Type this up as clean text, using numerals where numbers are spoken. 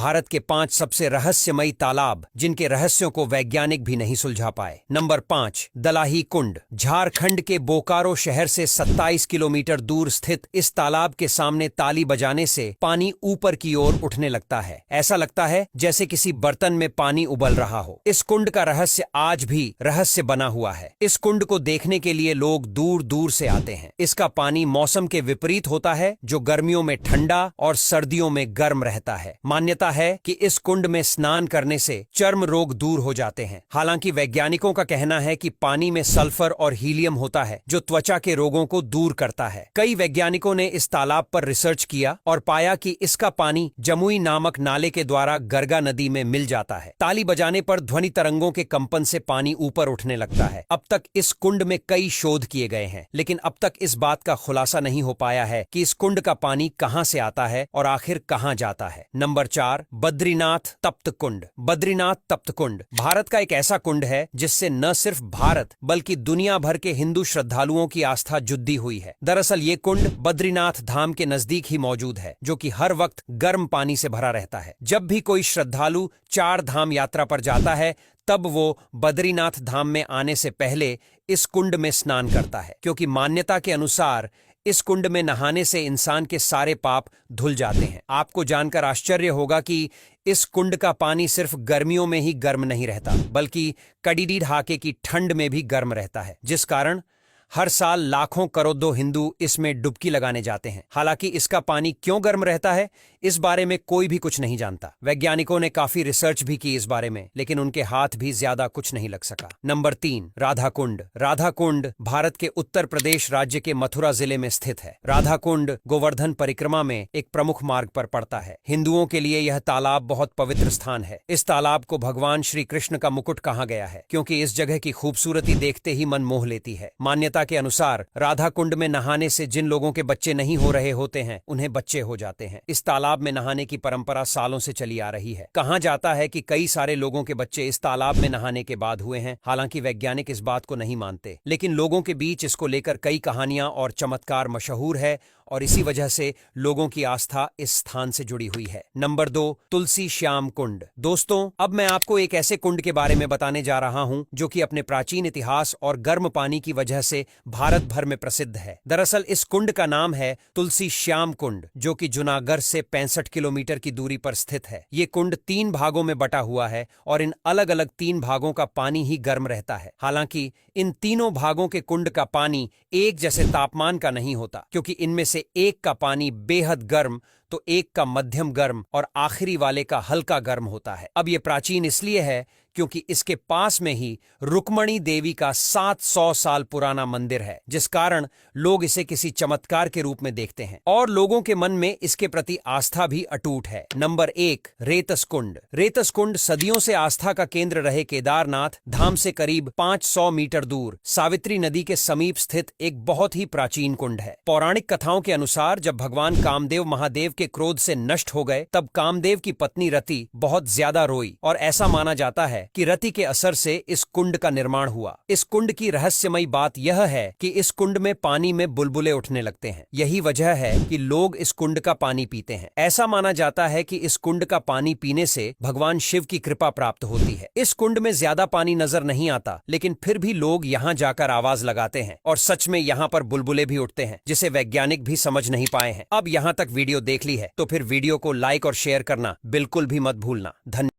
भारत के 5 सबसे रहस्यमयी तालाब जिनके रहस्यों को वैज्ञानिक भी नहीं सुलझा पाए। नंबर 5, दलाही कुंड। झारखंड के बोकारो शहर से 27 किलोमीटर दूर स्थित इस तालाब के सामने ताली बजाने से पानी ऊपर की ओर उठने लगता है। ऐसा लगता है जैसे किसी बर्तन में पानी उबल रहा हो। इस कुंड का रहस्य आज भी रहस्य बना हुआ है। इस कुंड को देखने के लिए लोग दूर दूर से आते हैं। इसका पानी मौसम के विपरीत होता है, जो गर्मियों में ठंडा और सर्दियों में गर्म रहता है। मान्यता है कि इस कुंड में स्नान करने से चर्म रोग दूर हो जाते हैं। हालांकि वैज्ञानिकों का कहना है कि पानी में सल्फर और हीलियम होता है, जो त्वचा के रोगों को दूर करता है। कई वैज्ञानिकों ने इस तालाब पर रिसर्च किया और पाया कि इसका पानी जमुई नामक नाले के द्वारा गरगा नदी में मिल जाता है। ताली बजाने पर ध्वनि तरंगों के कंपन से पानी ऊपर उठने लगता है। अब तक इस कुंड में कई शोध किए गए हैं, लेकिन अब तक इस बात का खुलासा नहीं हो पाया है कि इस कुंड का पानी कहां से आता है और आखिर कहां जाता है। नंबर 4, बद्रीनाथ तप्त कुंड। बद्रीनाथ तप्त कुंड भारत का एक ऐसा कुंड है जिससे न सिर्फ भारत बल्कि दुनिया भर के हिंदू श्रद्धालुओं की आस्था जुड़ी हुई है। दरअसल ये कुंड बद्रीनाथ धाम के नजदीक ही मौजूद है, जो कि हर वक्त गर्म पानी से भरा रहता है। जब भी कोई श्रद्धालु 4 धाम यात्रा पर जाता है, तब वो बद्रीनाथ धाम में आने से पहले इस कुंड में स्नान करता है, क्योंकि मान्यता के अनुसार इस कुंड में नहाने से इंसान के सारे पाप धुल जाते हैं। आपको जानकर आश्चर्य होगा कि इस कुंड का पानी सिर्फ गर्मियों में ही गर्म नहीं रहता, बल्कि कड़ीडी ढाके की ठंड में भी गर्म रहता है, जिस कारण हर साल लाखों करोड़ों हिंदू इसमें डुबकी लगाने जाते हैं। हालांकि इसका पानी क्यों गर्म रहता है, इस बारे में कोई भी कुछ नहीं जानता। वैज्ञानिकों ने काफी रिसर्च भी की इस बारे में, लेकिन उनके हाथ भी ज्यादा कुछ नहीं लग सका। नंबर 3, राधा कुंड। राधा कुंड भारत के उत्तर प्रदेश राज्य के मथुरा जिले में स्थित है। राधा कुंड गोवर्धन परिक्रमा में एक प्रमुख मार्ग पर पड़ता है। हिंदुओं के लिए यह तालाब बहुत पवित्र स्थान है। इस तालाब को भगवान श्री कृष्ण का मुकुट कहा गया है, क्योंकि इस जगह की खूबसूरती देखते ही मन मोह लेती है। मान्यता के अनुसार राधा कुंड में नहाने से जिन लोगों के बच्चे नहीं हो रहे होते हैं, उन्हें बच्चे हो जाते हैं। इस तालाब में नहाने की परंपरा सालों से चली आ रही है। कहा जाता है कि कई सारे लोगों के बच्चे इस तालाब में नहाने के बाद हुए हैं। हालांकि वैज्ञानिक इस बात को नहीं मानते, लेकिन लोगों के बीच इसको लेकर कई कहानियां और चमत्कार मशहूर है, और इसी वजह से लोगों की आस्था इस स्थान से जुड़ी हुई है। नंबर 2, तुलसी श्याम कुंड। दोस्तों, अब मैं आपको एक ऐसे कुंड के बारे में बताने जा रहा हूं जो कि अपने प्राचीन इतिहास और गर्म पानी की वजह से भारत भर में प्रसिद्ध है। दरअसल इस कुंड का नाम है तुलसी श्याम कुंड, जो कि जूनागढ़ से 65 किलोमीटर की दूरी पर स्थित है। ये कुंड 3 भागों में बटा हुआ है और इन अलग अलग 3 भागों का पानी ही गर्म रहता है। हालांकि इन तीनों भागों के कुंड का पानी एक जैसे तापमान का नहीं होता, क्योंकि इनमें से एक का पानी बेहद गर्म, तो एक का मध्यम गर्म और आखिरी वाले का हल्का गर्म होता है। अब यह प्राचीन इसलिए है क्योंकि इसके पास में ही रुक्मणी देवी का 700 साल पुराना मंदिर है, जिस कारण लोग इसे किसी चमत्कार के रूप में देखते हैं और लोगों के मन में इसके प्रति आस्था भी अटूट है। नंबर 1, रेतस कुंड। रेतस कुंड सदियों से आस्था का केंद्र रहे केदारनाथ धाम से करीब 500 मीटर दूर सावित्री नदी के समीप स्थित एक बहुत ही प्राचीन कुंड है। पौराणिक कथाओं के अनुसार जब भगवान कामदेव महादेव के क्रोध से नष्ट हो गए, तब कामदेव की पत्नी रति बहुत ज्यादा रोई और ऐसा माना जाता है कि रति के असर से इस कुंड का निर्माण हुआ। इस कुंड की रहस्यमयी बात यह है कि इस कुंड में पानी में बुलबुले उठने लगते हैं। यही वजह है कि लोग इस कुंड का पानी पीते हैं। ऐसा माना जाता है कि इस कुंड का पानी पीने से भगवान शिव की कृपा प्राप्त होती है। इस कुंड में ज्यादा पानी नजर नहीं आता, लेकिन फिर भी लोग यहाँ जाकर आवाज लगाते हैं और सच में यहाँ पर बुलबुले भी उठते हैं, जिसे वैज्ञानिक भी समझ नहीं पाए हैं। अब यहाँ तक वीडियो देख ली है तो फिर वीडियो को लाइक और शेयर करना बिल्कुल भी मत भूलना। धन्यवाद।